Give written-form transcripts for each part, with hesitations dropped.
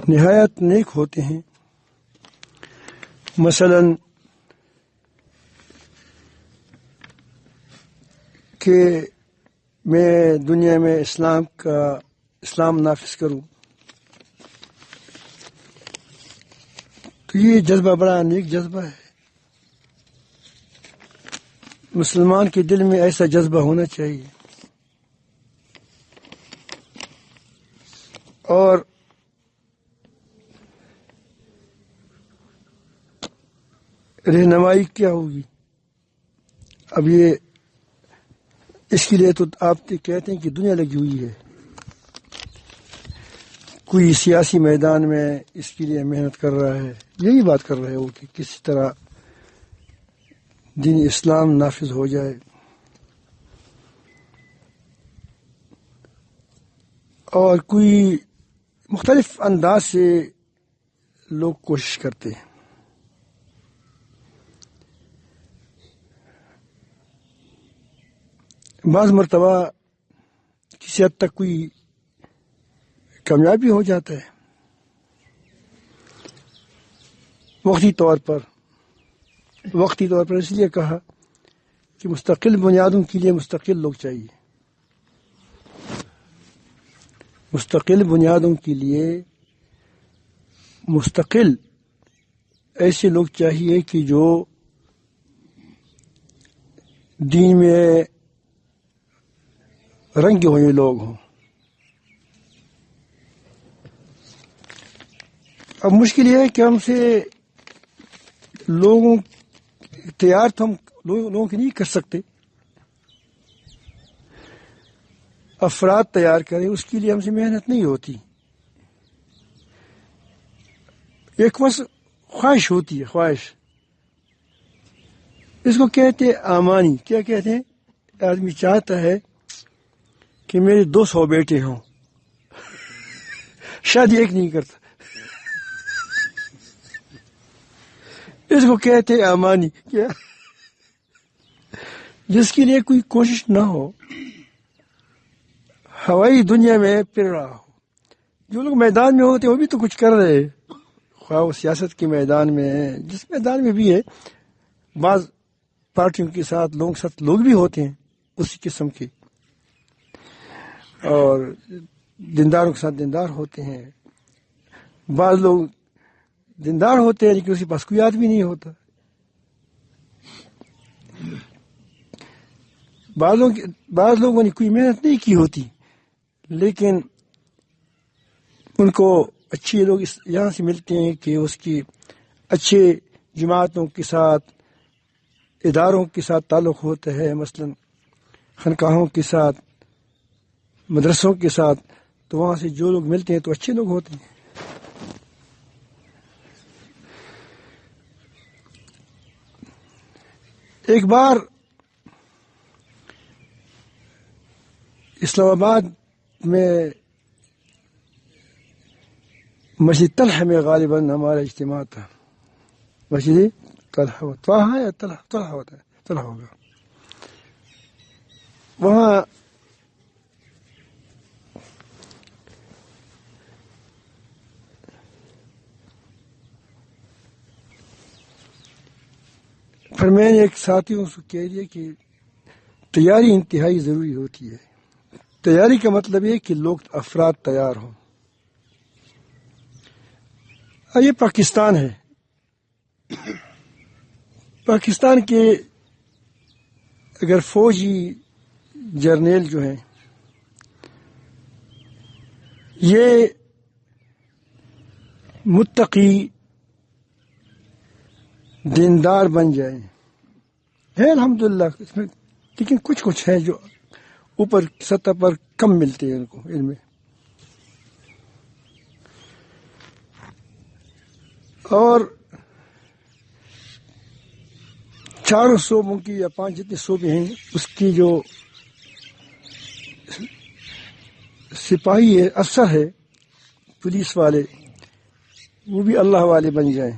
نہایت نیک ہوتے ہیں. مثلا کہ میں دنیا میں اسلام نافذ کروں، تو یہ جذبہ بڑا نیک جذبہ ہے. مسلمان کے دل میں ایسا جذبہ ہونا چاہیے. اور رہنمائی کیا ہوگی؟ اب یہ اس کے لیے تو آپ کہتے ہیں کہ دنیا لگی ہوئی ہے. کوئی سیاسی میدان میں اس کے لیے محنت کر رہا ہے، یہی بات کر رہے ہو کہ کس طرح دین اسلام نافذ ہو جائے. اور کوئی مختلف انداز سے لوگ کوشش کرتے ہیں. بعض مرتبہ کسی حد تک کوئی کامیابی ہو جاتا ہے وقتی طور پر اس لیے کہا کہ مستقل بنیادوں کے لیے مستقل لوگ چاہیے. مستقل بنیادوں کے لیے مستقل ایسے لوگ چاہیے کہ جو دین میں رنگے ہوئے لوگ ہوں. اب مشکل یہ ہے کہ ہم سے لوگوں تیار تو ہم لوگوں کی نہیں کر سکتے. افراد تیار کریں اس کے لیے ہم سے محنت نہیں ہوتی. ایک بس خواہش ہوتی ہے، خواہش. اس کو کہتے ہیں آمانی. کیا کہتے ہیں؟ آدمی چاہتا ہے کہ میرے 200 بیٹے ہوں، شادی ایک نہیں کرتا. اس کو کہتے ہیں آمانی. کیا؟ جس کے لیے کوئی کوشش نہ ہو، ہوائی دنیا میں پھر رہا ہو. جو لوگ میدان میں ہوتے ہیں وہ بھی تو کچھ کر رہے ہیں، خواہ وہ سیاست کے میدان میں ہے، جس میدان میں بھی ہے. بعض پارٹیوں کے ساتھ لوگ بھی ہوتے ہیں اسی قسم کے، اور دینداروں کے ساتھ دیندار ہوتے ہیں. بعض لوگ دیندار ہوتے ہیں لیکن اس کے پاس کوئی آدمی نہیں ہوتا. بعض لوگوں نے کوئی محنت نہیں کی ہوتی لیکن ان کو اچھے لوگ یہاں سے ملتے ہیں کہ اس کی اچھے جماعتوں کے ساتھ، اداروں کے ساتھ تعلق ہوتا ہے، مثلا خانقاہوں کے ساتھ، مدرسوں کے ساتھ. تو وہاں سے جو لوگ ملتے ہیں تو اچھے لوگ ہوتے ہیں. ایک بار اسلام آباد میں مسجد طلحہ میں غالباً ہمارا اجتماع تھا. مسجد طلحہ یا طلحہ ہوتا ہے، طلحہ ہوگا. وہاں پھر میں نے ایک ساتھیوں سے کہہ دیا کہ تیاری انتہائی ضروری ہوتی ہے. تیاری کا مطلب یہ کہ لوگ، افراد تیار ہوں. یہ پاکستان ہے. پاکستان کے اگر فوجی جرنیل جو ہیں یہ متقی دیندار بن جائیں ہے الحمدللہ. اس میں لیکن کچھ ہے جو اوپر سطح پر کم ملتے ہیں ان کو علم میں. اور 4 صوبوں کی یا 5 جتنے صوبے ہیں اس کی جو سپاہی ہے، افسر ہے، پولیس والے، وہ بھی اللہ والے بن جائیں.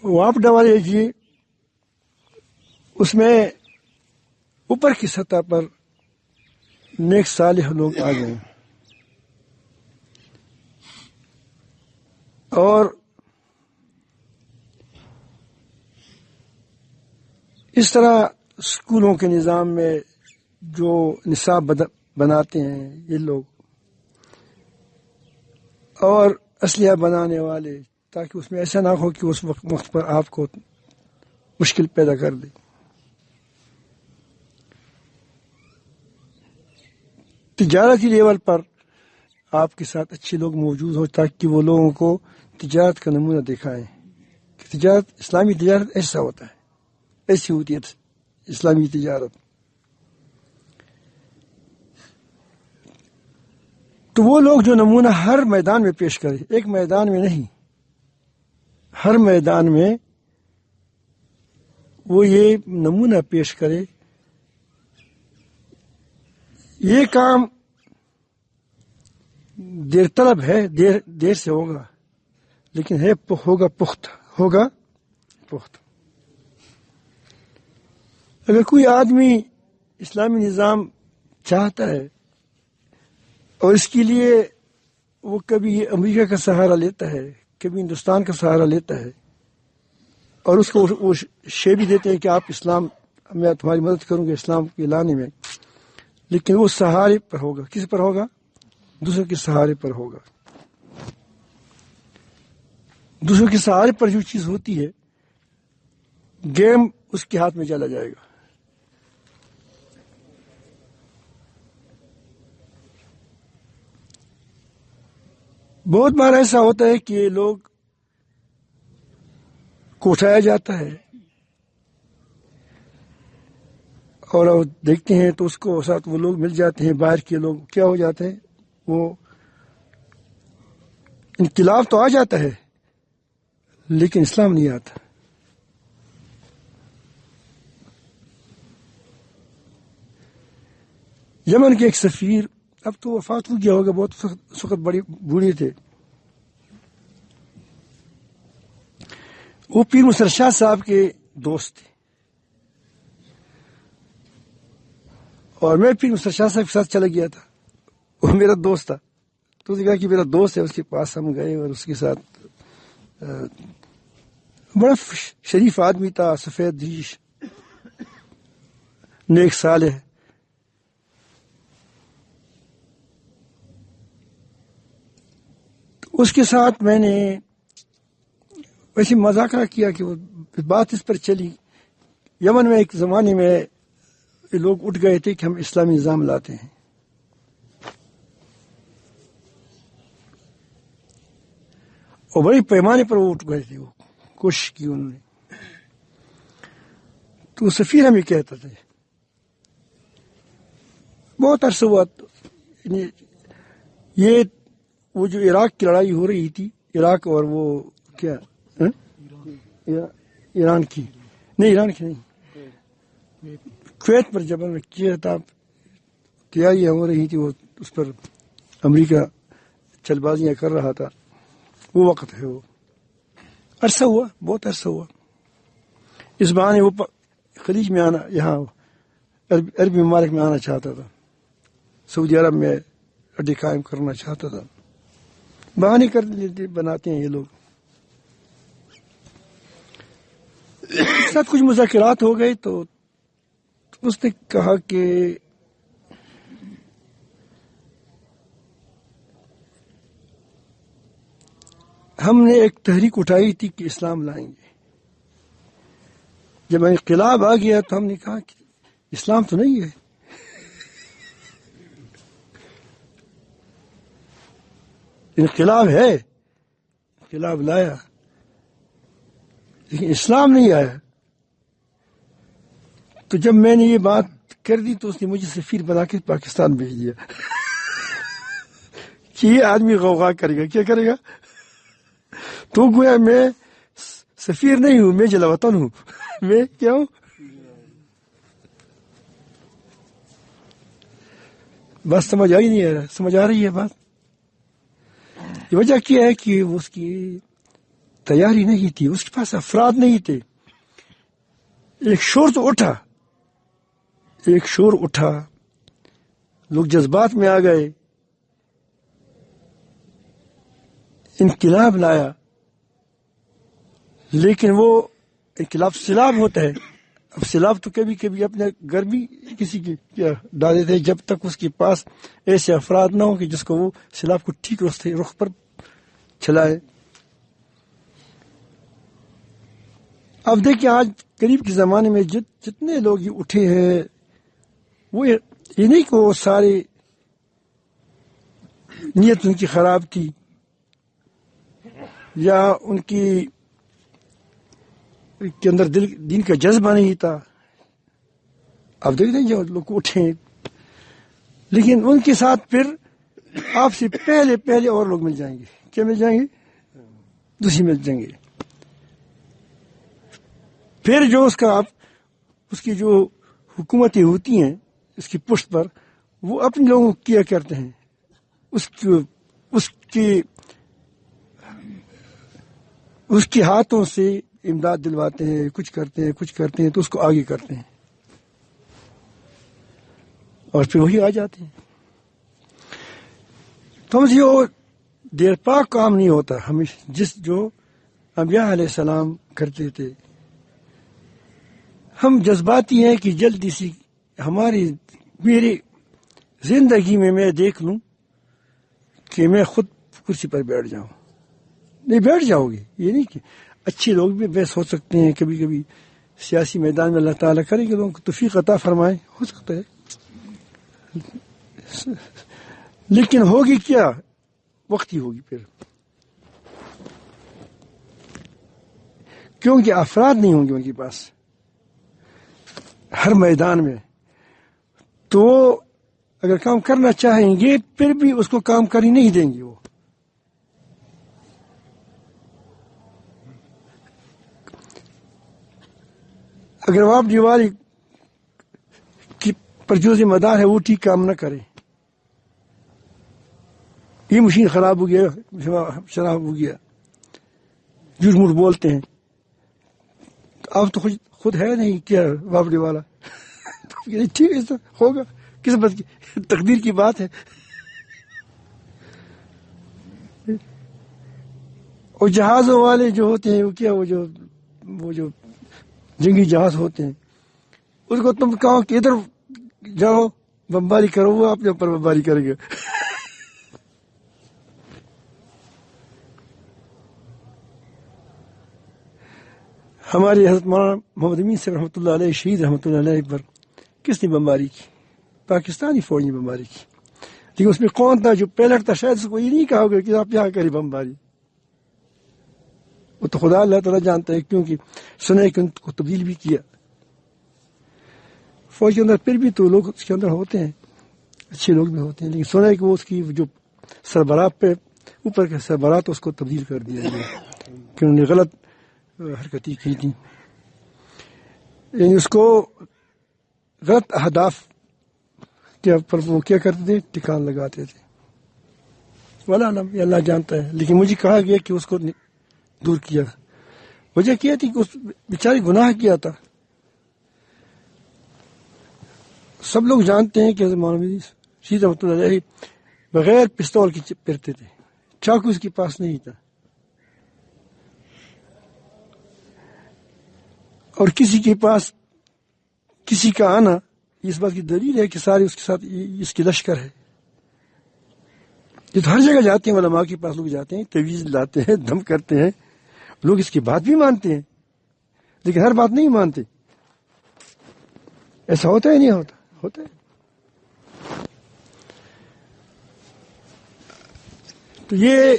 وہ آپ ڈال لیجیے اس میں اوپر کی سطح پر نیک صالح لوگ آ جائیں. اور اس طرح اسکولوں کے نظام میں جو نصاب بناتے ہیں یہ لوگ اور اسلحہ بنانے والے، تاکہ اس میں ایسا نہ ہو کہ اس وقت پر آپ کو مشکل پیدا کر دے. تجارتی لیول پر آپ کے ساتھ اچھے لوگ موجود ہوں تاکہ وہ لوگوں کو تجارت کا نمونہ دکھائیں کہ تجارت، اسلامی تجارت ایسا ہوتا ہے، ایسی ہوتی ہے اسلامی تجارت. تو وہ لوگ جو نمونہ ہر میدان میں پیش کرے، ایک میدان میں نہیں، ہر میدان میں وہ یہ نمونہ پیش کرے، یہ کام دیر طلب ہے، دیر سے ہوگا، لیکن ہوگا پخت. اگر کوئی آدمی اسلامی نظام چاہتا ہے اور اس کے لیے وہ کبھی امریکہ کا سہارا لیتا ہے، کبھی ہندوستان کا سہارا لیتا ہے، اور اس کو وہ شے بھی دیتے ہیں کہ آپ اسلام، میں تمہاری مدد کروں گا اسلام کے لانے میں، لیکن وہ سہارے پر ہوگا. کس پر ہوگا؟ دوسروں کے سہارے پر ہوگا. دوسروں کے سہارے پر جو چیز ہوتی ہے، گیم اس کے ہاتھ میں چلا جائے گا. بہت بار ایسا ہوتا ہے کہ لوگ کو اٹھایا جاتا ہے اور دیکھتے ہیں تو اس کو ساتھ وہ لوگ مل جاتے ہیں، باہر کے لوگ کیا ہو جاتے ہیں، وہ انقلاب تو آ جاتا ہے لیکن اسلام نہیں آتا. یمن کے ایک سفیر، اب تو وفات ہو گیا ہوگا، بہت وقت بڑی بوڑھے تھے، وہ پیر مسر شاہ صاحب کے دوست تھے، اور میں پیر مسر شاہ صاحب کے ساتھ چلا گیا تھا. وہ میرا دوست تھا، تو اس نے کہا کہ میرا دوست ہے، اس کے پاس ہم گئے اور اس کے ساتھ بڑا شریف آدمی تھا، سفید ریش، نیک صالح. اس کے ساتھ میں نے ویسے مذاکرہ کیا کہ وہ بات اس پر چلی. یمن میں ایک زمانے میں لوگ اٹھ گئے تھے کہ ہم اسلامی نظام لاتے ہیں، اور بڑے پیمانے پر وہ اٹھ گئے تھے، وہ کوشش کی انہوں نے. تو سفیر ہمیں کہتا تھا، بہت عرصہ ہوا، یہ وہ جو عراق کی لڑائی ہو رہی تھی، عراق اور وہ کیا ایران کی نہیں، کویت پر جب میں کیا تھا، تیاریاں ہو رہی تھی، وہ اس پر امریکہ چل بازیاں کر رہا تھا، وہ وقت ہے. وہ عرصہ ہوا، بہت عرصہ ہوا. اس بہانے وہ خلیج میں آنا، یہاں عربی ممالک میں آنا چاہتا تھا، سعودی عرب میں اڈے قائم کرنا چاہتا تھا. بہانے کر لیتے، بناتے ہیں یہ لوگ. اس ساتھ کچھ مذاکرات ہو گئے تو اس نے کہا کہ ہم نے ایک تحریک اٹھائی تھی کہ اسلام لائیں گے. جب انقلاب آ گیا تو ہم نے کہا کہ اسلام تو نہیں ہے. انقلاب ہے، انقلاب لایا، لیکن اسلام نہیں آیا. تو جب میں نے یہ بات کر دی تو اس نے مجھے سفیر بنا کے پاکستان بھیج دیا کہ یہ آدمی غوغا کرے گا، کیا کرے گا. تو گویا میں سفیر نہیں ہوں، میں جلا وطن ہوں. میں کیا ہوں؟ بس سمجھ آئی نہیں آ رہا، سمجھ آ رہی ہے بات. یہ وجہ کیا ہے کہ اس کی تیاری نہیں تھی، اس کے پاس افراد نہیں تھے. ایک شور تو اٹھا، ایک شور اٹھا، لوگ جذبات میں آ گئے، انقلاب لایا، لیکن وہ انقلاب سیلاب ہوتا ہے. اب سیلاب تو کبھی کبھی اپنے گھر بھی کسی کی ڈال دیتے ہیں جب تک اس کے پاس ایسے افراد نہ ہوں کہ جس کو وہ سیلاب کو ٹھیک رخ پر چلائے. اب دیکھیں آج قریب کے زمانے میں جتنے لوگ یہ اٹھے ہیں وہ یہ نہیں کہ وہ سارے نیت ان کی خراب تھی یا ان کی کے اندر دین کا جذبہ نہیں تھا. اب دیکھتے ہیں جو لوگ اٹھے ہیں لیکن ان کے ساتھ پھر آپ سے پہلے اور لوگ مل جائیں گے. کیا مل جائیں گے؟ دوسری مل جائیں گے. پھر جو اس کی جو حکومتیں ہوتی ہیں اس کی پشت پر وہ اپنے لوگوں کو کیا کرتے ہیں اس کے ہاتھوں سے امداد دلواتے ہیں کچھ کرتے ہیں تو اس کو آگے کرتے ہیں اور پھر وہی آ جاتے ہیں. تو ہم یہ دیر پا کام نہیں ہوتا ہمیشہ جو انبیاء علیہ السلام کرتے تھے. ہم جذباتی ہیں کہ جلدی سی میری زندگی میں دیکھ لوں کہ میں خود کرسی پر بیٹھ جاؤں. نہیں بیٹھ جاؤ گے. یہ نہیں کہ اچھے لوگ بھی بحث ہو سکتے ہیں کبھی کبھی سیاسی میدان میں اللہ تعالیٰ کرے کہ لوگوں کو توفیق عطا فرمائے ہو سکتا ہے لیکن ہوگی کیا وقت ہی ہوگی پھر کیونکہ افراد نہیں ہوں گے ان کے پاس ہر میدان میں. تو اگر کام کرنا چاہیں گے پھر بھی اس کو کام کرنے نہیں دیں گے. وہ اگر وہ آپ دیوالی کی پر جو ذمہ دار ہے وہ ٹھیک کام نہ کرے یہ مشین خراب ہو گیا شراب ہو گیا جھوٹ موٹ بولتے ہیں اب تو خود ہے نہیں کیا بابڑی والا ٹھیک ہے ہوگا قسمت کی تقدیر کی بات ہے. اور جہازوں والے جو ہوتے ہیں وہ کیا وہ جو جنگی جہاز ہوتے ہیں اس کو تم کہو کہ ادھر جاؤ بمباری کرو وہ اپنے اوپر بمباری کرے گا. ہمارے حضرت مولانا محمد امین صاحب رحمۃ اللہ علیہ شہید رحمۃ اللہ علیہ پر کس نے بمباری کی؟ پاکستانی فوج نے بمباری کی. لیکن اس میں کون تھا جو پیلٹ تھا؟ شاید اس کو یہ نہیں کہا ہوگا کہ آپ یہاں کریں بمباری. وہ تو خدا اللہ تعالیٰ جانتا ہے کیونکہ سنے کہ ان کو تبدیل بھی کیا فوج کے اندر. پھر بھی تو لوگ اس کے اندر ہوتے ہیں اچھے لوگ بھی ہوتے ہیں لیکن سنا ہے کہ وہ اس کی جو سربراہ پہ اوپر کے سربراہ تو اس کو تبدیل کر دیا گیا کہ انہوں نے غلط حرکتیں کی تھی. یعنی اس کو غلط اہداف کے پر وہ کیا کرتے تھے ٹکان لگاتے تھے. والا علم یہ اللہ جانتا ہے. لیکن مجھے کہا گیا کہ اس کو دور کیا. وجہ کیا تھی کہ اس بیچارے گناہ کیا تھا. سب لوگ جانتے ہیں کہ مولوی شہید رحمۃ اللہ علیہ بغیر پستول کے پھرتے تھے. چاقو اس کے پاس نہیں تھا اور کسی کے پاس کسی کا آنا اس بات کی دلیل ہے کہ سارے اس کے ساتھ اس کی لشکر ہے. یہ تو ہر جگہ جاتے ہیں علماء کے پاس لوگ جاتے ہیں تویز لاتے ہیں دم کرتے ہیں. لوگ اس کی بات بھی مانتے ہیں لیکن ہر بات نہیں مانتے. ایسا ہوتا ہے نہیں ہوتا ہوتا ہے. تو یہ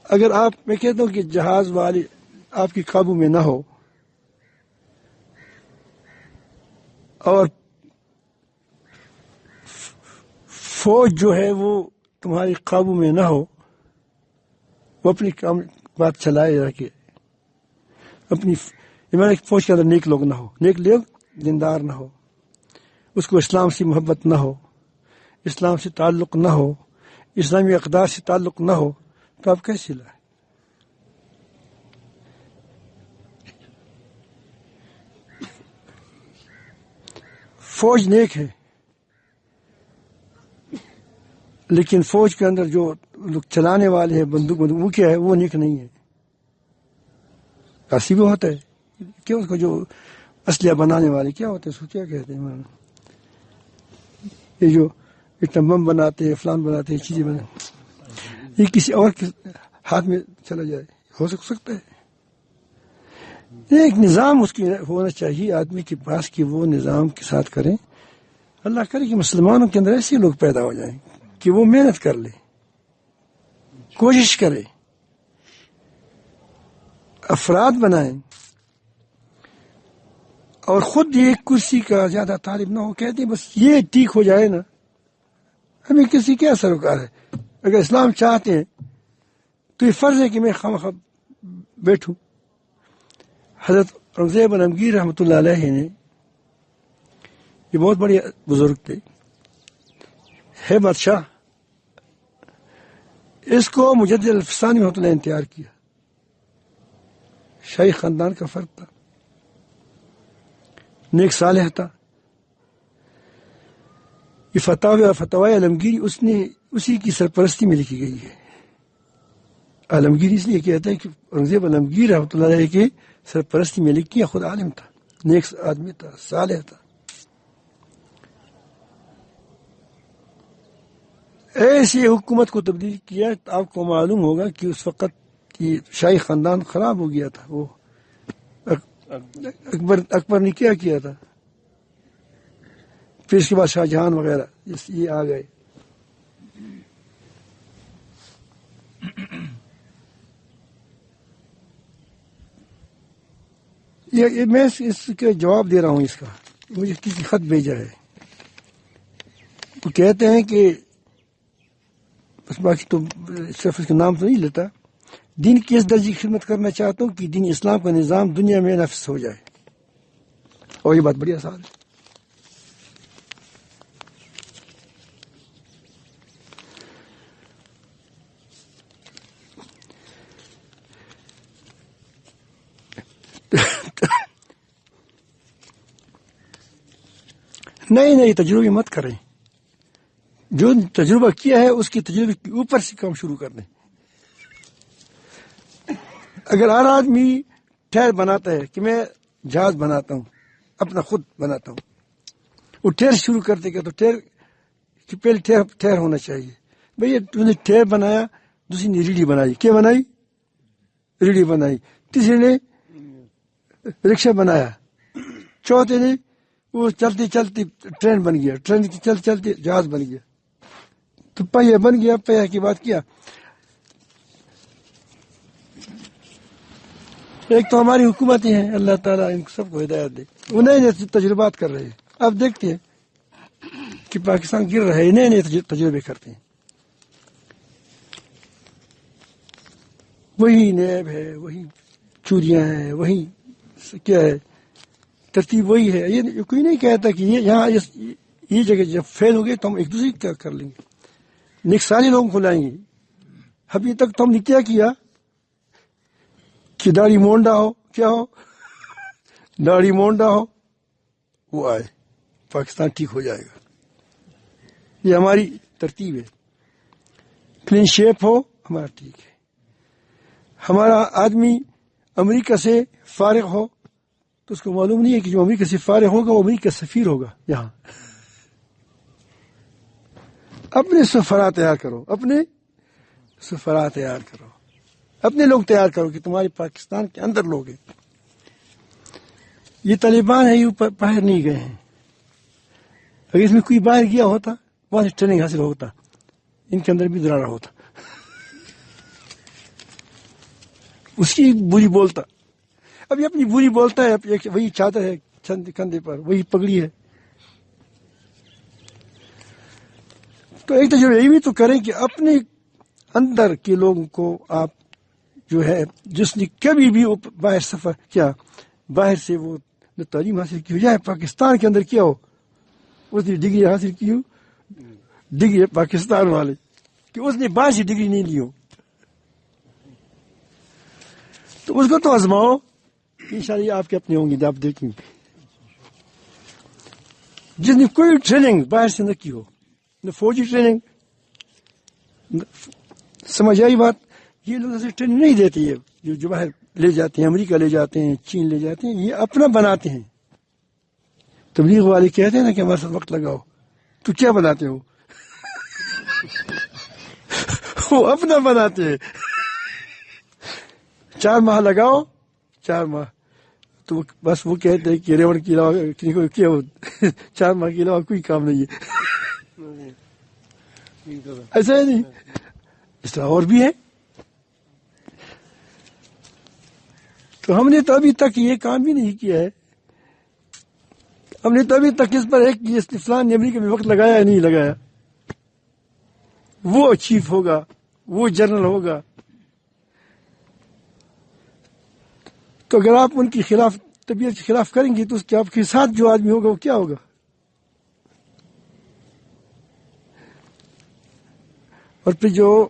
اگر میں کہتا ہوں کہ جہاز والے آپ کے قابو میں نہ ہو اور فوج جو ہے وہ تمہاری قابو میں نہ ہو وہ اپنی کام بات چلائے رکھے اپنی فوج کے اندر نیک لوگ نہ ہو نیک لوگ دیندار نہ ہو اس کو اسلام سے محبت نہ ہو اسلام سے تعلق نہ ہو اسلامی اقدار سے تعلق نہ ہو تو آپ کیسے لائیں؟ فوج نیک ہے لیکن فوج کے اندر جو لوگ چلانے والے ہیں بندوق وہ کیا ہے وہ نیک نہیں ہے. کاسی بھی ہوتا ہے کیا اس کو جو اسلحہ بنانے والے کیا ہوتے ہیں اس کو کیا کہتے ہیں یہ جو اتنا بم بناتے ہیں فلان بناتے ہیں چیزیں بناتے یہ کسی اور کے ہاتھ میں چلا جائے ہو سکتا ہے. ایک نظام اس کی ہونا چاہیے آدمی کے پاس کہ وہ نظام کے ساتھ کریں. اللہ کرے کہ مسلمانوں کے اندر ایسے لوگ پیدا ہو جائیں کہ وہ محنت کر لے کوشش کرے افراد بنائیں اور خود ایک کرسی کا زیادہ طالب نہ ہو کہتے بس یہ ٹھیک ہو جائے نا ہمیں کسی کیا سروکار ہے. اگر اسلام چاہتے ہیں تو یہ فرض ہے کہ میں خواہ بیٹھوں. حضرت اورنگزیب علمگیر رحمۃ اللہ علیہ نے یہ بہت بڑے بزرگ تھے ہے بادشاہ اس کو مجدد الفسانی رحمۃ اللہ نے تیار کیا. شاہی خاندان کا فرد تھا نیک صالح تھا. یہ فتاوی علمگیری اسی کی سرپرستی میں لکھی گئی ہے. عالمگیر اس لیے کہتا ہے کہ اورنگزیب عالمگیر رحمۃ اللہ علیہ کی سرپرستی میں لکھی خود عالم تھا نیک آدمی تھا صالح تھا. ایسی حکومت کو تبدیل کیا آپ کو معلوم ہوگا کہ اس وقت یہ شاہی خاندان خراب ہو گیا تھا. وہ اکبر نے کیا تھا پھر اس کے بعد شاہ جہان وغیرہ یہ آ گئے. میں اس کے جواب دے رہا ہوں. اس کا مجھے کسی خط بھیجا ہے وہ کہتے ہیں کہ بس باقی تو صرف اس کا نام تو نہیں لیتا دین کی اس درجے کی خدمت کرنا چاہتا ہوں کہ دین اسلام کا نظام دنیا میں نافذ ہو جائے اور یہ بات بڑی آسان ہے. نئی تجربے مت کریں. جو تجربہ کیا ہے اس کی تجربے کے اوپر سے کام شروع کر دیں. اگر ہر آدمی ٹھہر بناتا ہے کہ میں جہاز بناتا ہوں اپنا خود بناتا ہوں وہ ٹھہر شروع کرتے کہ تو پہلے ٹھہر ہونا چاہیے. بھئی تو نے ٹھہر بنایا دوسری نے ریڑھی بنائی. کیا بنائی؟ ریڑھی بنائی. تیسرے نے رکشہ بنایا. چوتھے نے وہ چلتی چلتی ٹرین بن گیا. ٹرین چلتے چلتے جہاز بن گیا. تو پہیہ بن گیا. پہیہ کی بات کیا ایک تو ہماری حکومتیں ہیں اللہ تعالیٰ ان سب کو ہدایت دے وہ نئے تجربات کر رہے ہیں. اب دیکھتے ہیں کہ پاکستان گر رہا ہے نئے تجربے کرتے ہیں. وہی نیب ہے وہی چوریاں ہیں وہی کیا ہے ترتیب وہی ہے. یہ کوئی نہیں کہتا کہ یہاں یہ جگہ جب فیل ہو گئے تو ہم ایک دوسرے کیا کر لیں گے نقصانی لوگوں کو لائیں گے. ابھی تک تو ہم نے کیا کہ داڑھی مونڈا ہو کیا ہو داڑھی مونڈا ہو وہ آئے پاکستان ٹھیک ہو جائے گا. یہ ہماری ترتیب ہے. کلین شیپ ہو ہمارا ٹھیک ہے. ہمارا آدمی امریکہ سے فارغ ہو تو اس کو معلوم نہیں ہے کہ جو امریکہ سے فارغ ہوگا وہ امریکہ سفیر ہوگا. یہاں اپنے سفراء تیار کرو اپنے لوگ تیار کرو کہ تمہارے پاکستان کے اندر لوگ ہیں. یہ طالبان ہے یہ باہر نہیں گئے ہیں. اگر اس میں کوئی باہر گیا ہوتا وہاں سے ٹریننگ حاصل ہوتا ان کے اندر بھی درارہ ہوتا اس کی بری بولتا. اب یہ اپنی بری بولتا ہے وہی چادر ہے کندھے پر وہی پگڑی ہے. تو ایک تجربہ یہ بھی تو کریں کہ اپنے اندر کے لوگوں کو آپ جو ہے جس نے کبھی بھی باہر سفر کیا باہر سے وہ تعلیم حاصل کی ہو جائے پاکستان کے اندر کیا ہو اس نے ڈگری حاصل کی ہو ڈگری پاکستان والے کہ اس نے باہر سے ڈگری نہیں لی ہو تو اس کو تو آزماؤ. انشاءاللہ یہ آپ کے اپنے ہوں گے آپ دیکھیں گے. جس نے کوئی ٹریننگ باہر سے نہ کی ہو نہ فوجی ٹریننگ سمجھ آئی بات. یہ لوگ ایسے ٹریننگ نہیں دیتے جو باہر لے جاتے ہیں، امریکہ لے جاتے ہیں، چین لے جاتے ہیں، یہ اپنا بناتے ہیں. تبلیغ والے کہتے ہیں نا کہ ہمارے ساتھ وقت لگاؤ، تو کیا بناتے ہو؟ وہ اپنا بناتے ہیں. 4 ماہ لگاؤ، 4 ماہ تو بس وہ کہتے ہیں کہ ریوڑ کے علاوہ کیا 4 ماہ کے علاوہ کوئی کام نہیں ہے. ایسا ہے نہیں، اس طرح اور بھی ہے. تو ہم نے تو ابھی تک یہ کام بھی نہیں کیا ہے. ہم نے تو ابھی تک اس پر ہے کہ اس فلان نے امریکہ میں وقت لگایا یا نہیں لگایا. وہ چیف ہوگا، وہ جنرل ہوگا، تو اگر آپ ان کی خلاف طبیعت کے خلاف کریں گے تو اس کے آپ کے ساتھ جو آدمی ہوگا وہ کیا ہوگا؟ اور پھر جو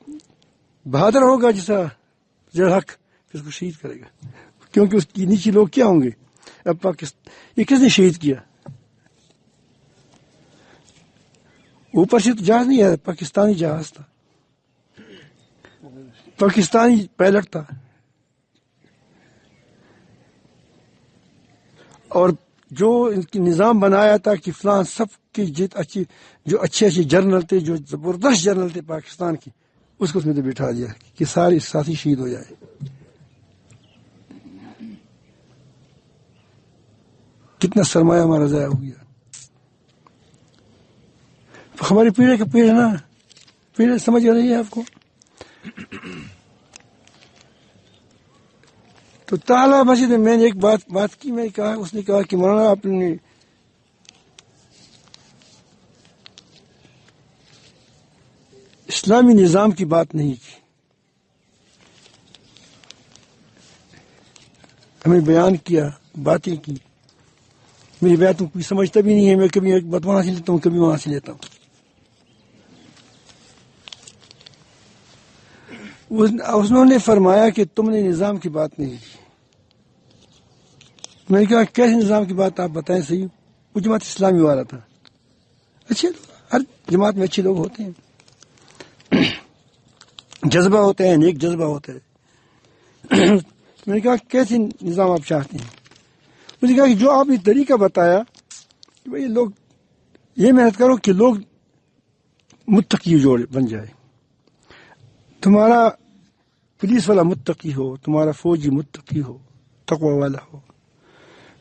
بہادر ہوگا جیسا ضیاء الحق، پھر اس کو شہید کرے گا، کیونکہ اس کی نیچے لوگ کیا ہوں گے؟ اب پاکستان یہ کس نے شہید کیا؟ اوپر سے تو جہاز نہیں ہے، پاکستانی جہاز تھا، پاکستانی پائلٹ تھا. اور جو ان کی نظام بنایا تھا کہ فلان سب کی جیت اچھی، جو اچھے جرنل تھے، جو زبردست جرنل تھے پاکستان کی، اس کو اس میں تو بٹھا دیا کہ سارے ساتھی شہید ہو جائے. کتنا سرمایہ ہمارا ضائع ہو گیا. ہماری پیڑھی کا پیڑ نا، پیڑ سمجھ آ رہی ہے آپ کو؟ تو تالا مسجد میں نے ایک بات کی، میں نے کہا، اس نے کہا کہ مولانا آپ نے اسلامی نظام کی بات نہیں کی. ہمیں بیان کیا، باتیں کی، میری باتوں کوئی سمجھتا بھی نہیں ہے. میں کبھی ایک بات وہاں سے لیتا ہوں، کبھی وہاں سے لیتا ہوں. انہوں نے فرمایا کہ تم نے نظام کی بات نہیں کی. میں نے کہا کیسے نظام کی بات آپ بتائیں صحیح. وہ جماعت اسلامی والا تھا. اچھے ہر جماعت میں اچھے لوگ ہوتے ہیں، جذبہ ہوتے ہیں، نیک جذبہ ہوتا ہے. میں نے کہا کیسے نظام آپ چاہتے ہیں؟ مجھے کہا کہ جو آپ نے طریقہ بتایا کہ بھائی لوگ یہ محنت کرو کہ لوگ متقی بن جائے. تمہارا پولیس والا متقی ہو، تمہارا فوجی متقی ہو، تقوی والا ہو،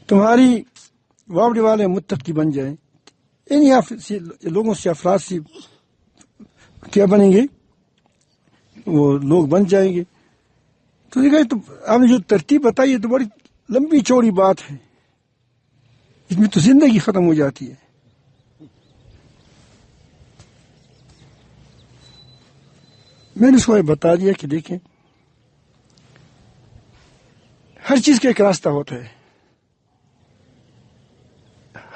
تمہاری واپڈی والے متقی بن جائیں. انہیں لوگوں سے، افراد سے کیا بنیں گے؟ وہ لوگ بن جائیں گے. تو دیکھا تو آپ نے جو ترتیب بتائی ہے تو بڑی لمبی چوڑی بات ہے، اس میں تو زندگی ختم ہو جاتی ہے. میں نے اس کو بتا دیا کہ دیکھیں ہر چیز کا ایک راستہ ہوتا ہے،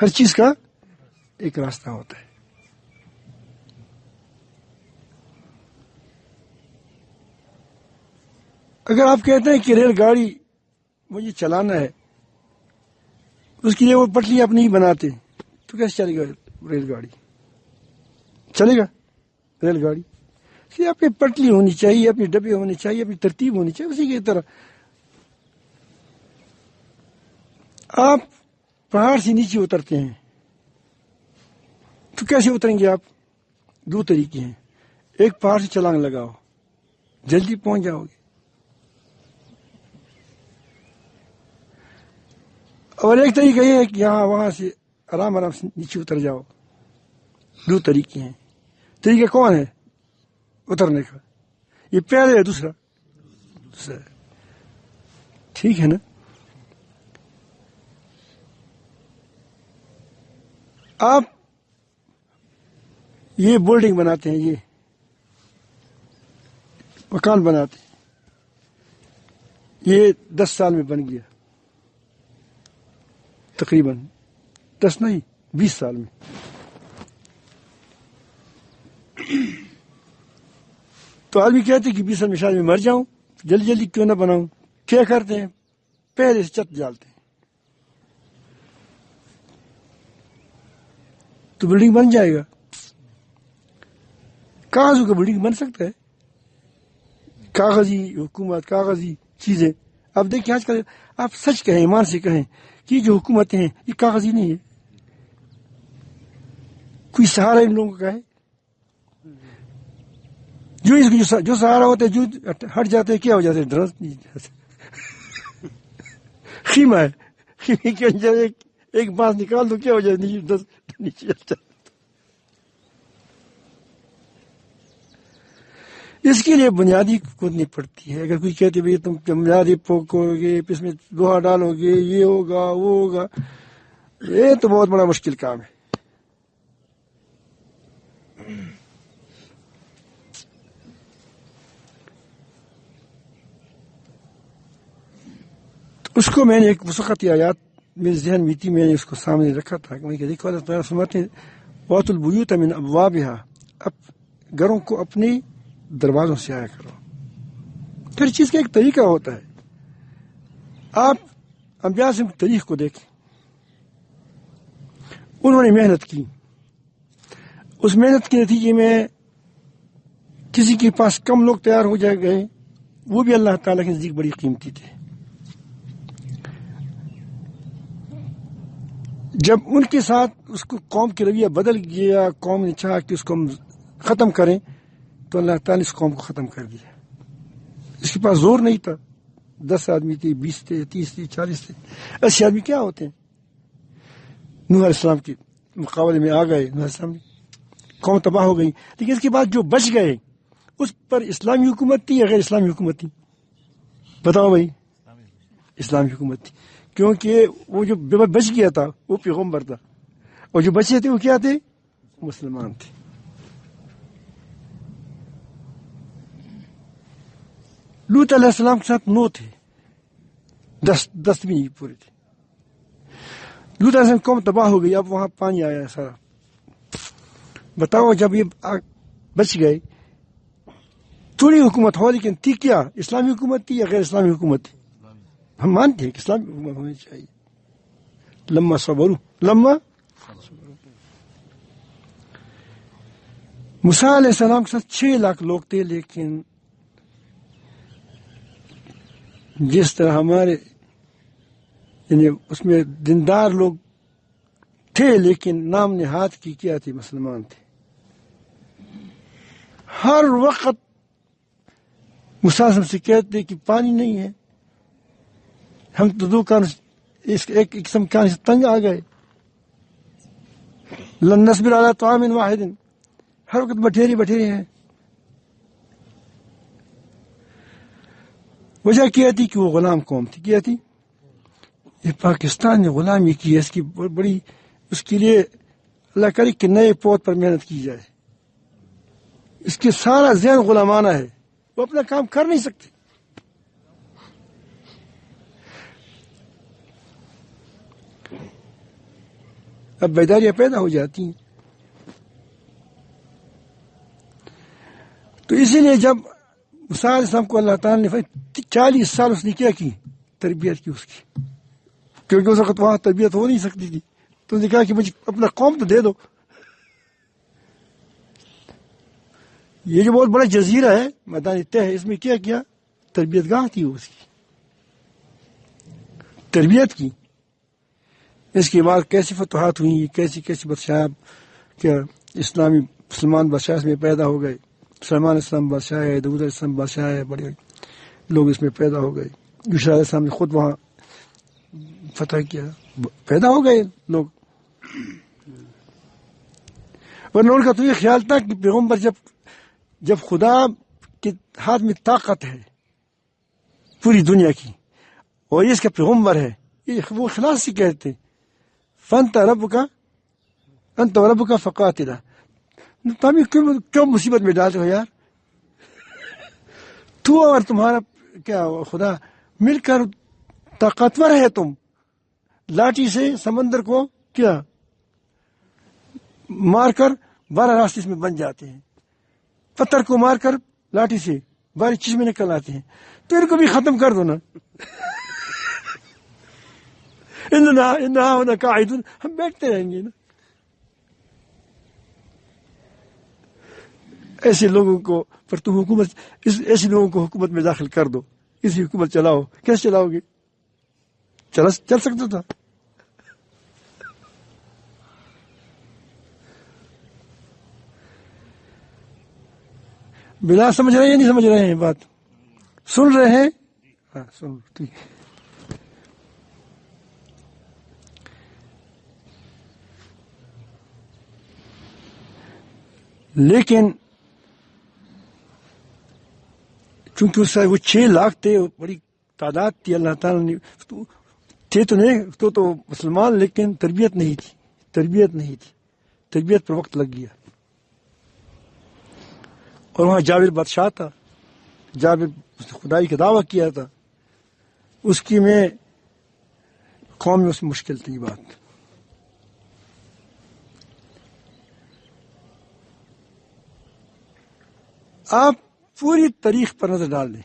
ہر چیز کا ایک راستہ ہوتا ہے. اگر آپ کہتے ہیں کہ ریل گاڑی مجھے چلانا ہے، اس کے لیے وہ پٹری آپ نہیں بناتے تو کیسے چلے گا ریل گاڑی؟ چلے گا ریل گاڑی؟ اپنی پٹری ہونی چاہیے، اپنی ڈبے ہونے چاہیے، اپنی ترتیب ہونی چاہیے. اسی کی طرح آپ پہاڑ سے نیچے اترتے ہیں تو کیسے اتریں گے آپ؟ 2 طریقے ہیں. ایک پہاڑ سے چھلانگ لگاؤ، جلدی پہنچ جاؤ گے. اور ایک طریقہ یہ ہے کہ یہاں وہاں سے آرام آرام سے نیچے اتر جاؤ. 2 طریقے ہیں. طریقہ کون ہے اترنے کا؟ یہ پہلے ہے، دوسرا ٹھیک ہے نا؟ آپ یہ بلڈنگ بناتے ہیں، یہ مکان بناتے ہیں، یہ 10 سال میں بن گیا، تقریباً 10 نہیں 20 سال میں. تو آدمی کہتے کہ 20 سال میں شاید میں مر جاؤں، جلدی جلدی کیوں نہ بناؤں. کیا کرتے ہیں؟ پہلے سے چھت ڈالتے ہیں تو بلڈنگ بن جائے گا. کاغذوں کا بلڈنگ بن سکتا ہے، کاغذی حکومت، کاغذی چیزیں. اب دیکھیں آج کل آپ سچ کہیں، ایمان سے کہیں کہ جو حکومتیں ہیں یہ کاغذی نہیں ہے، کوئی سہارا ان لوگوں کا ہے؟ جو سہارا ہوتا ہے جو ہٹ جاتے ہیں کیا ہو جاتے ہیں؟ ڈرس نہیں جاتے، خیمہ ہے، خیمے کے اندر ایک بانس نکال دو کیا ہو جائے؟ نیچے جاتا۔ اس کے لیے بنیادی کودنی پڑتی ہے۔ اگر کوئی کہتے بھائی تم بنیادی پوکو گے، اس میں لوہا ڈالو گے، یہ ہوگا وہ ہوگا، یہ تو بہت بڑا مشکل کام ہے۔ اس کو میں نے ایک وسقتی آیات میرے ذہن میں تھی، میں نے اس کو سامنے رکھا تھا کہ میں کہ دیکھو اللہ تعالیٰ فرماتے ہیں وَأْتُوا الْبُيُوتَ مِنْ أَبْوَابِهَا، گھروں کو اپنے دروازوں سے آیا کرو۔ ہر چیز کا ایک طریقہ ہوتا ہے۔ آپ انبیاء سے تاریخ کو دیکھیں، انہوں نے محنت کی، اس محنت کے نتیجے میں کسی کے پاس کم لوگ تیار ہو جائے گئے، وہ بھی اللہ تعالیٰ کے نزدیک بڑی قیمتی تھے۔ جب ان کے ساتھ اس کو قوم کی رویہ بدل گیا، قوم نے چاہا کہ اس کو ہم ختم کریں، تو اللہ تعالیٰ نے اس قوم کو ختم کر دیا۔ اس کے پاس زور نہیں تھا، 10 آدمی تھے، 20 تھے، 30 تھے، 40 تھے، 80 آدمی کیا ہوتے ہیں؟ نوح علیہ السلام کے مقابلے میں آ گئے، نوح علیہ السلام قوم تباہ ہو گئی۔ لیکن اس کے بعد جو بچ گئے اس پر اسلامی حکومت تھی یا غیر اسلامی حکومت تھی؟ بتاؤ بھائی، اسلامی حکومت تھی، کیونکہ وہ جو بچ گیا تھا وہ پیغمبر تھا، اور جو بچے تھے وہ کیا تھے؟ مسلمان تھے۔ لوط علیہ السلام کے ساتھ 9 تھے، 10 بھی نہیں پورے تھے۔ لوط علیہ السلام قوم تباہ ہو گئی، اب وہاں پانی آیا سارا۔ بتاؤ جب یہ بچ گئے، تھوڑی حکومت ہو لیکن تھی کیا؟ اسلامی حکومت تھی یا غیر اسلامی حکومت تھی؟ ہم مانتے ہیں کہ اسلامی حکومت ہونی چاہیے۔ لما صبروا موسیٰ علیہ السلام کے ساتھ 6 لاکھ لوگ تھے، لیکن جس طرح ہمارے یعنی اس میں دیندار لوگ تھے لیکن نام نہاد کی کیا تھی؟ مسلمان تھے۔ ہر وقت مسلم سے کہتے کہ پانی نہیں ہے، ہم تو 2 کان ایک قسم کان سے تنگ آ گئے۔ لن نصبر علی طعام واحد، ہر وقت بٹھیرے ہیں۔ وجہ کیا تھی کہ وہ غلام قوم تھی۔ کیا تھی؟ یہ پاکستان نے غلامی کی ہے، اس کی بڑی اس کے لیے اللہ کرے کہ نئے پود پر محنت کی جائے۔ اس کے سارا ذہن غلامانہ ہے، وہ اپنا کام کر نہیں سکتے۔ اب بیداریاں پیدا ہو جاتی ہیں۔ تو اسی لیے جب موسیٰ علیہ السلام کو اللہ تعالیٰ نے 40 سال اس نے کیا کی؟ تربیت کی اس کی، کیونکہ اس وقت وہاں تربیت ہو نہیں سکتی تھی۔ تو نے کہا کہ مجھے اپنا قوم تو دے دو۔ یہ جو بہت بڑا جزیرہ ہے، میدان طے ہے، اس میں کیا تربیت گاہ تھی، اس کی تربیت کی۔ اس کے بعد کیسی فتوحات ہوئی، کیسی بادشاہ کیا اسلامی مسلمان بادشاہ میں پیدا ہو گئے۔ سلمان علیہ السلام بادشاہ ہے، داؤد علیہ السلام بادشاہ ہے، بڑے لوگ اس میں پیدا ہو گئے۔ یوشع علیہ السلام نے خود وہاں فتح کیا، پیدا ہو گئے لوگ۔ ورنہ ان کا تو یہ خیال تھا کہ پیغمبر جب خدا کے ہاتھ میں طاقت ہے پوری دنیا کی اور یہ اس کا پیغمبر ہے، وہ اخلاص سے کہتے فَأَنْتَ رَبُّكَ فَقَاتِلْ۔ تم کیوں مصیبت میں ڈالتے ہو یار؟ تو اور تمہارا کیا خدا مل کر طاقتور ہے، تم لاٹھی سے سمندر کو کیا مار کر 12 راستے اس میں بن جاتے ہیں، پتھر کو مار کر لاٹھی سے 12 چشمے نکل آتے ہیں، تو ان کو بھی ختم کر دو نا۔ انہا قاعدون، ہم بیٹھتے رہیں گے نا۔ ایسے لوگوں کو پر تم ایسے لوگوں کو حکومت میں داخل کر دو، اسی حکومت چلاؤ. کیسے چلاؤ گے؟ چل سکتا تھا. بلا سمجھ رہے ہیں یا نہیں سمجھ رہے ہیں بات؟ سن رہے ہیں؟ ہاں سن. ٹھیک ہے. لیکن چونکہ اس وہ 6 لاکھ تھے، بڑی تعداد تھی. اللہ تعالیٰ نے تھے تو نہیں تو مسلمان، لیکن تربیت نہیں تھی. تربیت پر وقت لگ گیا. اور وہاں جابر بادشاہ تھا. جابر خدائی کا دعویٰ کیا تھا. اس کی میں قوم میں اس میں مشکل تھی بات. آپ پوری تاریخ پر نظر ڈال دیں.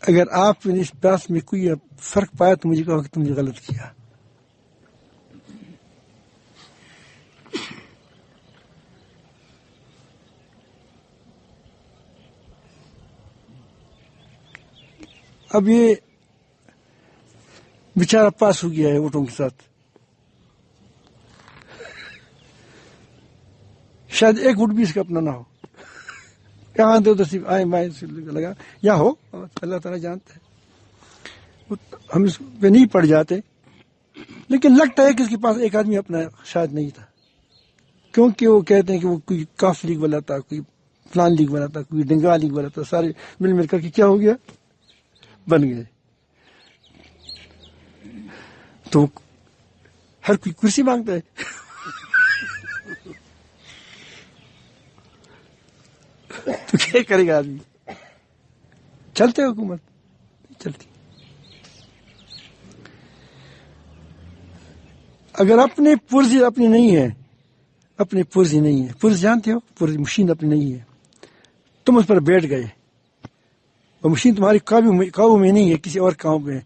اگر آپ نے اس بات میں کوئی فرق پایا تو مجھے کہو کہ تم نے غلط کیا. اب یہ بیچارہ پاس ہو گیا ہے ووٹوں کے ساتھ. شاید ایک ووٹ بھی اس کا اپنا نہ ہو. کہاں دے ادھر سے آئے مائیں لگا یا ہو، اللہ تعالیٰ جانتا ہے. ہم اس پہ نہیں پڑ جاتے، لیکن لگتا ہے کہ اس کے پاس ایک آدمی اپنا شاید نہیں تھا. کیونکہ وہ کہتے ہیں کہ وہ کوئی کاف لیگ والا تھا، کوئی فلان لیگ والا تھا، کوئی ڈنگا لیگ والا تھا. سارے مل کر کے کیا ہو گیا؟ بن گئے. تو ہر کوئی کرسی مانگتا ہے. تو کیا کرے گا آدمی؟ چلتے حکومت چلتی. اگر اپنے پرزی اپنی نہیں ہے، پرز جانتے ہو؟ پرزی مشین اپنی نہیں ہے، تم اس پر بیٹھ گئے، اور مشین تمہاری قابو میں نہیں ہے، کسی اور کام میں.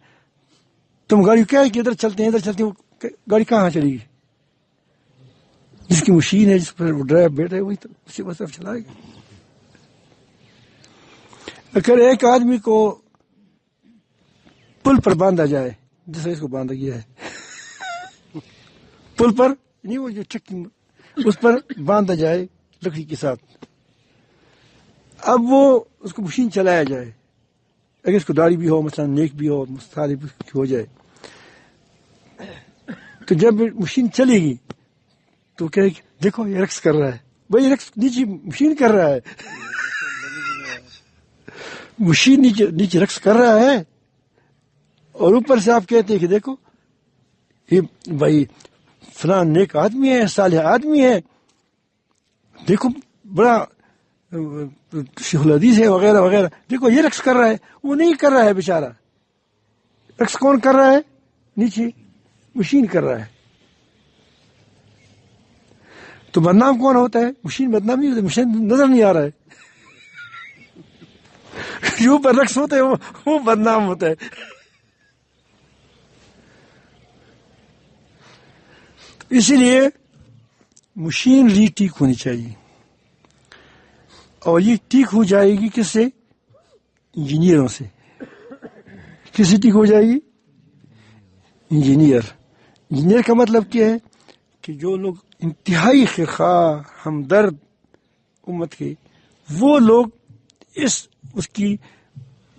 تم گاڑی کیا ہے کہ ادھر چلتے ہیں، گاڑی کہاں چلے گی؟ جس کی مشین ہے، جس پر ڈرائیور بیٹھا ہے، وہی تو اسی بس چلائے گا. اگر ایک آدمی کو پل پر باندھا جائے، جیسے اس کو باندھا گیا ہے، پل پر نہیں، وہ جو چکی اس پر باندھا جائے لکڑی کے ساتھ، اب وہ اس کو مشین چلایا جائے، اگر اس کو داڑھی بھی ہو، مثلا نیک بھی ہو، مستعار بھی ہو جائے، تو جب مشین چلے گی تو کہے کہ دیکھو یہ رقص کر رہا ہے. بھائی رقص نیچے مشین کر رہا ہے، مشین نیچے رقص کر رہا ہے، اور اوپر سے آپ کہتے ہیں کہ دیکھو یہ بھائی فلان نیک آدمی ہے، صالح آدمی ہے، دیکھو بڑا شیخ الحدیث ہے وغیرہ وغیرہ، دیکھو یہ رقص کر رہا ہے. وہ نہیں کر رہا ہے بیچارہ. رقص کون کر رہا ہے؟ نیچے مشین کر رہا ہے. تو بدنام کون ہوتا ہے؟ مشین بدنام نہیں ہوتا، مشین نظر نہیں آ رہا ہے. جو پر رقص ہوتا ہے وہ بدنام ہوتا ہے. اسی لیے مشینری ٹھیک ہونی چاہیے، اور یہ ٹھیک ہو جائے گی کس سے؟ انجینئروں سے. کس سے ٹھیک ہو جائے گی؟ انجینئر کا مطلب کیا ہے؟ کہ جو لوگ انتہائی خیرخواہ ہمدرد امت کے، وہ لوگ اس کی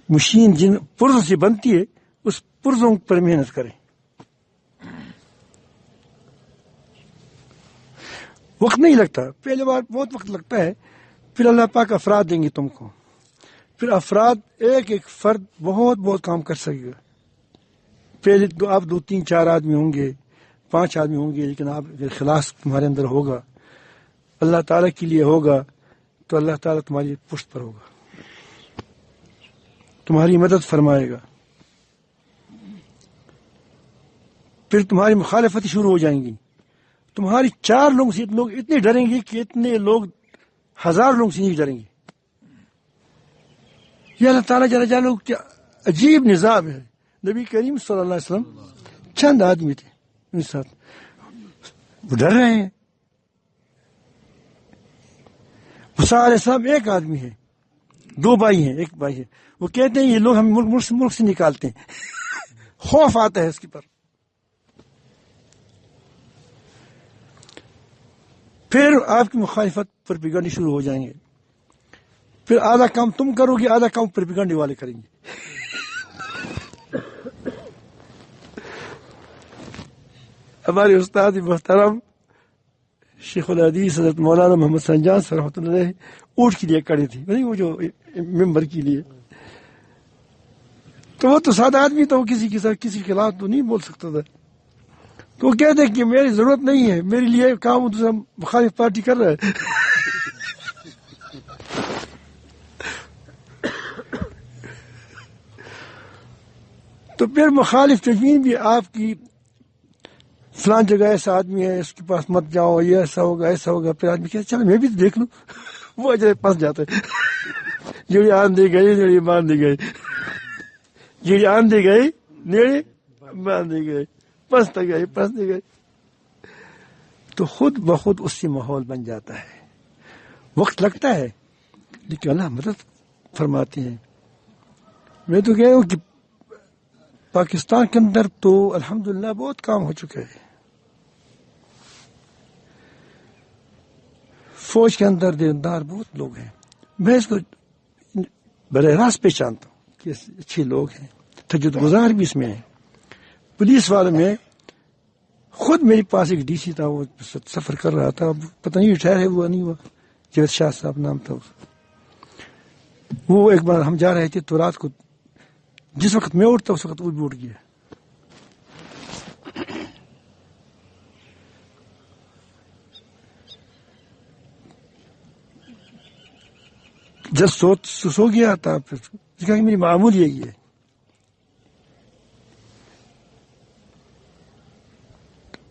مشین جن پرزوں سے بنتی ہے، اس پرزوں پر محنت کریں. وقت نہیں لگتا، پہلے بار بہت وقت لگتا ہے، پھر اللہ پاک افراد دیں گے تم کو. پھر افراد ایک فرد بہت کام کر سکے گا. پہلے آپ 2 3 4 آدمی ہوں گے، 5 آدمی ہوں گے، لیکن آپ اگر اخلاص تمہارے اندر ہوگا، اللہ تعالیٰ کے لیے ہوگا، تو اللہ تعالیٰ تمہاری پشت پر ہوگا، تمہاری مدد فرمائے گا. پھر تمہاری مخالفت شروع ہو جائیں گی. تمہاری 4 لوگوں سے لوگ اتنے ڈریں گے کہ اتنے لوگ 1000 لوگوں سے نہیں ڈریں گے. یہ اللہ تعالیٰ جل جلالہ کیا عجیب نظام ہے. نبی کریم صلی اللہ علیہ وسلم چند آدمی تھے ان کے ساتھ، وہ ڈر رہے ہیں، وہ موسیٰ علیہ السلام ایک آدمی ہے، 2 بھائی ہیں، ایک بھائی ہے. وہ کہتے ہیں یہ لوگ ہم ملک سے نکالتے ہیں. خوف آتا ہے اس کے پر. پھر آپ کی مخالفت پروپیگنڈے شروع ہو جائیں گے. پھر آدھا کام تم کرو گے، آدھا کام پروپیگنڈے والے کریں گے. ہمارے استاد محترم شیخ الحدیث حضرت مولانا محمد سنجان صاحب رحمۃ اللہ علیہ اونٹ کے لیے کڑے تھے، نہیں وہ جو ممبر کے لیے. تو وہ تو سادہ آدمی تھا، وہ کسی کے ساتھ کسی کے خلاف تو نہیں بول سکتا تھا. تو وہ کہتے کہ میری ضرورت نہیں ہے، میرے لیے کام دوسرا مخالف پارٹی کر رہا ہے. تو پھر مخالف تجوین بھی آپ کی فلان جگہ ایسا آدمی ہے، اس کے پاس مت جاؤ، یہ ایسا ہوگا ایسا ہوگا. پھر آدمی کہتا چلو میں بھی تو دیکھ لوں. وہ اجے پس جاتا ہے. جڑی آن دے گئے جڑی مان دے گئے، جڑی آن دے گئے نیڑے مان دے گئے، پستے گئے. تو خود بخود اس سے ماحول بن جاتا ہے. وقت لگتا ہے لیکن اللہ مدد فرماتے ہیں. میں تو کہہ ہوں کہ پاکستان کے اندر تو الحمدللہ بہت کام ہو چکا ہے. فوج کے اندر دیندار بہت لوگ ہیں، میں اس کو براہ راست پہچانتا ہوں کہ اچھے لوگ ہیں. تجدید گزار بھی اس میں ہیں. پولیس والوں میں خود میرے پاس ایک ڈی سی تھا، وہ سفر کر رہا تھا، پتہ نہیں ریٹائر ہے وہ نہیں ہوا، جاوید شاہ صاحب نام تھا. وہ ایک بار ہم جا رہے تھے تو رات کو جس وقت میں اٹھتا اس وقت وہ بھی اٹھ گیا. جب سو گیا تھا پھر کہا کہ میری معمول یہی ہے.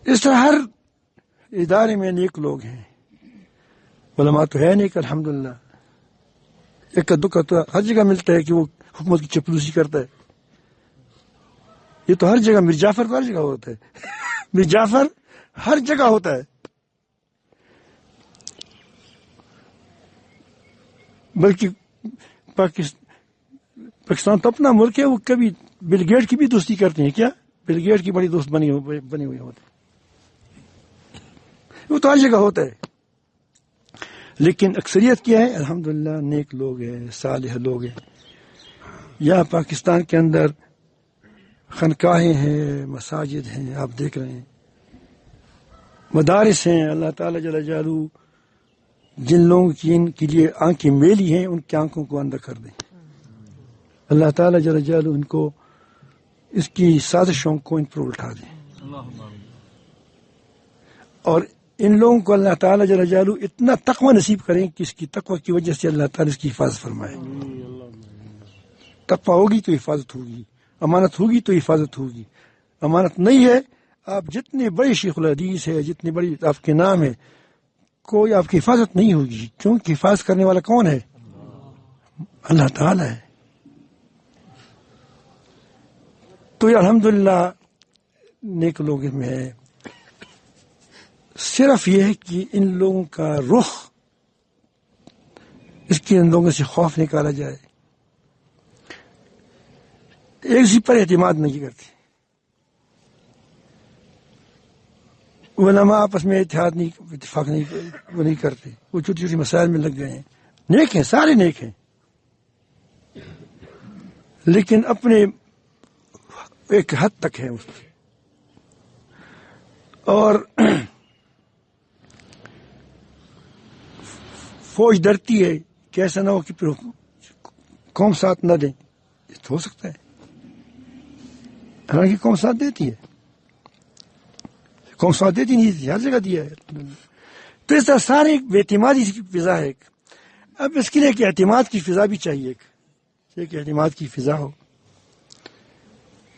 اس طرح ہر ادارے میں نیک لوگ ہیں، علماء تو ہے نیک الحمدللہ. ایک کا دکھ تو ہر جگہ ملتا ہے کہ وہ حکومت کی چپلوسی کرتا ہے. یہ تو ہر جگہ، میر جعفر تو ہر جگہ ہوتا ہے. میر جعفر ہر جگہ ہوتا ہے. بلکہ پاکستان تو اپنا ملک ہے، وہ کبھی بل گیٹ کی بھی دوستی کرتے ہیں. کیا بل گیٹ کی بڑی دوست بنے ہوئے ہوتے ہیں. وہ تو ہر جگہ ہوتا ہے. لیکن اکثریت کیا ہے؟ الحمدللہ نیک لوگ ہیں، صالح لوگ ہیں. یہاں پاکستان کے اندر خانقاہیں ہیں، مساجد ہیں، آپ دیکھ رہے ہیں، مدارس ہیں. اللہ تعالیٰ جل جلالہ جن لوگوں کی ان کے لیے آنکھیں میلی ہیں ان کی آنکھوں کو اندر کر دیں. اللہ تعالیٰ جل جلالہ ان کو اس کی سازشوں کو ان پر اٹھا دیں. اور ان لوگوں کو اللہ تعالیٰ جل جلالہ اتنا تقوی نصیب کریں کہ اس کی تقوی کی وجہ سے اللہ تعالیٰ اس کی حفاظت فرمائے. تقوی ہوگی تو حفاظت ہوگی، امانت ہوگی تو حفاظت ہوگی. امانت نہیں ہے، آپ جتنے بڑے شیخ الحدیث ہے، جتنے بڑی آپ کے نام ہے، کوئی آپ کی حفاظت نہیں ہوگی. کیونکہ حفاظت کرنے والا کون ہے؟ اللہ تعالیٰ ہے. تو یہ الحمدللہ نیک لوگ میں ہے. صرف یہ ہے کہ ان لوگوں کا رخ، اس کے ان لوگوں سے خوف نکالا جائے. ایک دوسرے پر اعتماد نہیں کرتے، علماء آپس میں اتفاق نہیں کرتے. وہ چھوٹی چھوٹی مسائل میں لگ گئے ہیں. نیک ہیں، سارے نیک ہیں، لیکن اپنے ایک حد تک ہے اس کی. اور فوج ڈرتی ہے کہ ایسا نہ ہو کہ پھر قوم ساتھ نہ دیں. یہ تو ہو سکتا ہے، حالانکہ قوم ساتھ دیتی ہے، قوم ساتھ دیتی نہیں، ہر جگہ دیا ہے. تو اس طرح سارے ایک بے اعتمادی کی فضا ہے. اب اس کے لیے ایک اعتماد کی فضا بھی چاہیے، ایک اعتماد کی فضا ہو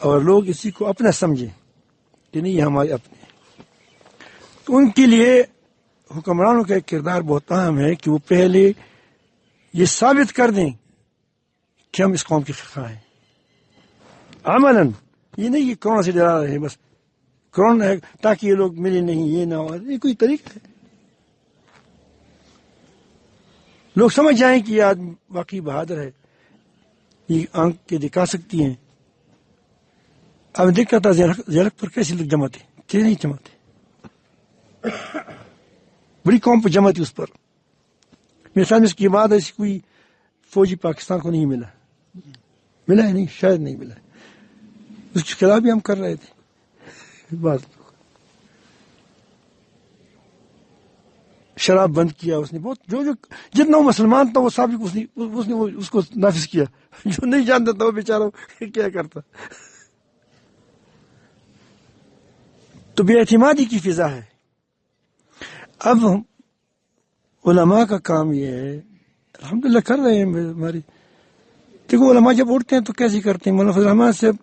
اور لوگ اسی کو اپنا سمجھیں کہ نہیں یہ ہمارے اپنے. تو ان کے لیے حکمرانوں کا ایک کردار بہت اہم ہے کہ وہ پہلے یہ ثابت کر دیں کہ ہم اس قوم کے خواہ ہیں عملاً. یہ نہیں کہ کرونا سے ڈرا رہے ہیں بس، کرونا ہے تاکہ یہ لوگ ملے نہیں، یہ نہ ہو. یہ کوئی طریقہ ہے؟ لوگ سمجھ جائیں کہ یہ آدمی واقعی بہادر ہے، یہ آنکھ کے دکھا سکتی ہیں. اب دیکھا تھا زیرک پر کیسے لوگ جمع تھے، نہیں جمع تھے، بڑی قوم پہ جمع تھی اس پر. میرے خیال میں اس کے بعد ایسی کوئی فوجی پاکستان کو نہیں ملا ہے نہیں، شاید نہیں ملا. اس کے خلاف بھی ہم کر رہے تھے. بات شراب بند کیا اس نے، بہت جو جتنا وہ مسلمان تھا وہ سابق اس نے اس کو نافذ کیا. جو نہیں جانتا تھا وہ بیچارہ کیا کرتا. تو بے اعتمادی کی فضا ہے. اب علماء کا کام یہ ہے، الحمدللہ کر رہے ہیں ہماری. دیکھو علماء جب اٹھتے ہیں تو کیسے کرتے ہیں. مولانا فضل الرحمان صاحب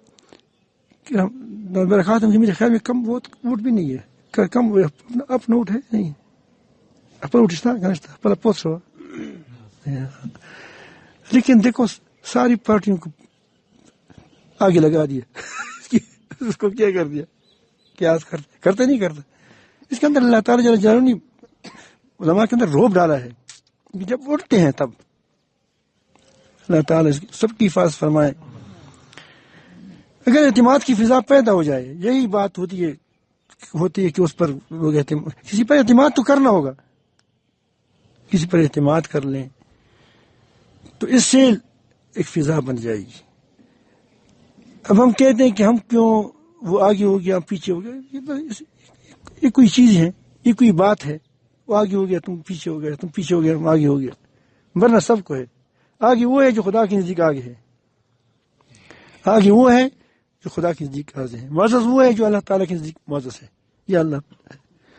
برکات میرے خیال میں کم ووٹ بھی نہیں ہے، کم اپنا ووٹ ہے نہیں، اپنا ووٹ اپنا پوچھ رہا. لیکن دیکھو ساری پارٹیوں کو آگے لگا دیا. اس کو کیا کر دیا، کیا کرتے نہیں کرتا. اس کے اندر اللہ تعالیٰ جل جلالہ نے علماء کے اندر روب ڈالا ہے. جب اٹھتے ہیں تب اللہ تعالیٰ سب کی حفاظت فرمائے. اگر اعتماد کی فضا پیدا ہو جائے، یہی بات ہوتی ہے کہ اس پر لوگ کسی پر اعتماد تو کرنا ہوگا، کسی پر اعتماد کر لیں تو اس سے ایک فضا بن جائے گی. اب ہم کہتے ہیں کہ ہم کیوں وہ آگے ہو گیا پیچھے ہو گیا، یہ کوئی چیز ہے، یہ کوئی بات ہے. وہ آگے ہو گیا تم پیچھے ہو گیا، تم پیچھے ہو گیا ہم آگے ہو گیا. ورنہ سب کو ہے آگے وہ ہے جو خدا کے نزدیک آگے ہے، آگے وہ ہے جو خدا کے نزدیک آگے ہے، معزز وہ ہے جو اللہ تعالیٰ کے نزدیک معزز ہے. یا اللہ